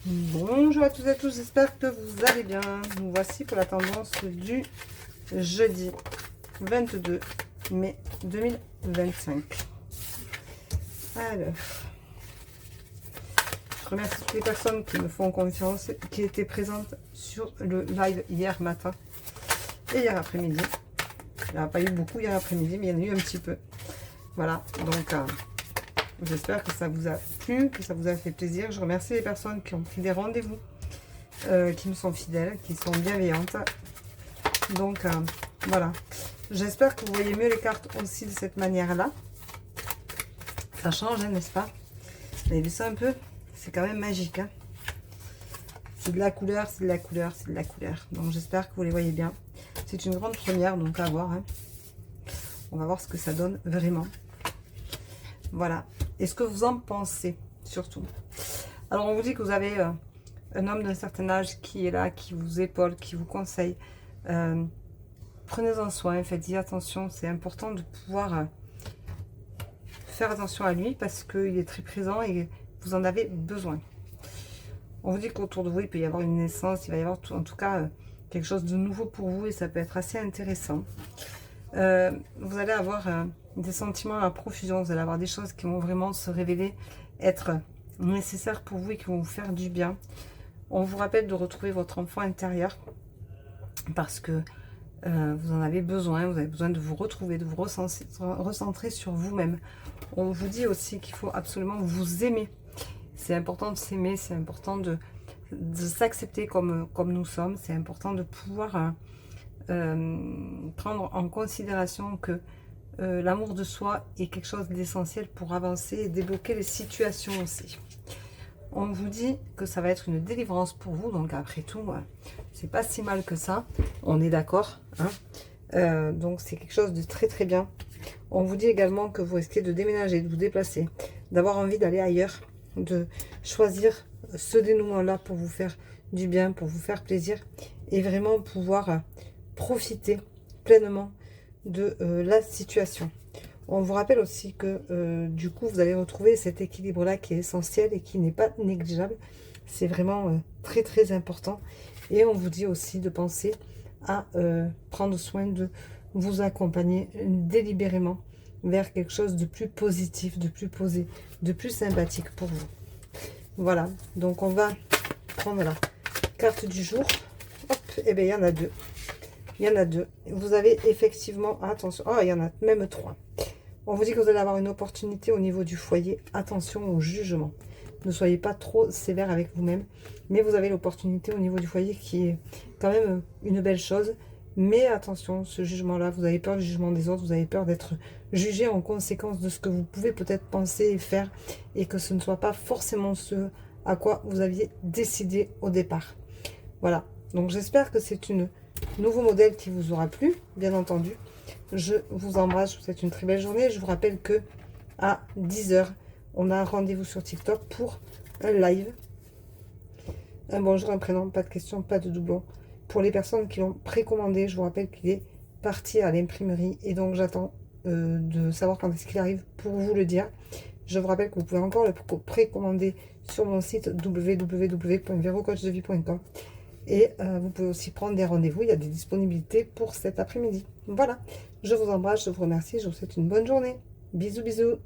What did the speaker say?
Bonjour à tous et à tous, j'espère que vous allez bien. Nous voici pour la tendance du jeudi 22 mai 2025. Alors, je remercie toutes les personnes qui me font confiance, qui étaient présentes sur le live hier matin et hier après-midi. Il n'y en a pas eu beaucoup hier après-midi, mais il y en a eu un petit peu. Voilà, donc j'espère que ça vous a plu, que ça vous a fait plaisir. Je remercie les personnes qui ont pris des rendez-vous, qui me sont fidèles, qui sont bienveillantes. Donc, voilà. J'espère que vous voyez mieux les cartes aussi de cette manière-là. Ça change, hein, n'est-ce pas? Vous avez vu ça un peu? C'est quand même magique. Hein, c'est de la couleur, c'est de la couleur, c'est de la couleur. Donc, j'espère que vous les voyez bien. C'est une grande première, donc à voir. Hein. On va voir ce que ça donne vraiment. Voilà. Et ce que vous en pensez, surtout. Alors, on vous dit que vous avez un homme d'un certain âge qui est là, qui vous épaule, qui vous conseille. Prenez-en soin, faites-y attention. C'est important de pouvoir faire attention à lui parce qu'il est très présent et vous en avez besoin. On vous dit qu'autour de vous, il peut y avoir une naissance, il va y avoir en tout cas quelque chose de nouveau pour vous et ça peut être assez intéressant. Vous allez avoir des sentiments à profusion, vous allez avoir des choses qui vont vraiment se révéler être nécessaires pour vous et qui vont vous faire du bien. On vous rappelle de retrouver votre enfant intérieur parce que vous en avez besoin, vous avez besoin de vous retrouver, de vous recentrer sur vous-même. On vous dit aussi qu'il faut absolument vous aimer. C'est important de s'aimer, c'est important de s'accepter comme nous sommes. C'est important de pouvoir prendre en considération que l'amour de soi est quelque chose d'essentiel pour avancer et débloquer les situations aussi. On vous dit que ça va être une délivrance pour vous, donc après tout, c'est pas si mal que ça, on est d'accord. Hein, donc c'est quelque chose de très très bien. On vous dit également que vous risquez de déménager, de vous déplacer, d'avoir envie d'aller ailleurs, de choisir ce dénouement-là pour vous faire du bien, pour vous faire plaisir et vraiment pouvoir profiter pleinement de la situation. On vous rappelle aussi que du coup, vous allez retrouver cet équilibre-là qui est essentiel et qui n'est pas négligeable. C'est vraiment très très important. Et on vous dit aussi de penser à prendre soin de vous accompagner délibérément vers quelque chose de plus positif, de plus posé, de plus sympathique pour vous. Voilà, donc on va prendre la carte du jour. Hop, et bien il y en a deux. Il y en a deux. Vous avez effectivement, attention, oh, il y en a même trois. On vous dit que vous allez avoir une opportunité au niveau du foyer. Attention au jugement. Ne soyez pas trop sévère avec vous-même. Mais vous avez l'opportunité au niveau du foyer qui est quand même une belle chose. Mais attention, ce jugement-là, vous avez peur du jugement des autres. Vous avez peur d'être jugé en conséquence de ce que vous pouvez peut-être penser et faire. Et que ce ne soit pas forcément ce à quoi vous aviez décidé au départ. Voilà. Donc j'espère que c'est un nouveau modèle qui vous aura plu, bien entendu. Je vous embrasse, je vous souhaite une très belle journée. Je vous rappelle que à 10 h, on a un rendez-vous sur TikTok pour un live. Un bonjour, un prénom, pas de questions, pas de doublons. Pour les personnes qui l'ont précommandé, je vous rappelle qu'il est parti à l'imprimerie. Et donc, j'attends de savoir quand est-ce qu'il arrive pour vous le dire. Je vous rappelle que vous pouvez encore le précommander sur mon site www.verocoachdevie.com. Et vous pouvez aussi prendre des rendez-vous. Il y a des disponibilités pour cet après-midi. Voilà. Je vous embrasse, je vous remercie. Je vous souhaite une bonne journée. Bisous, bisous.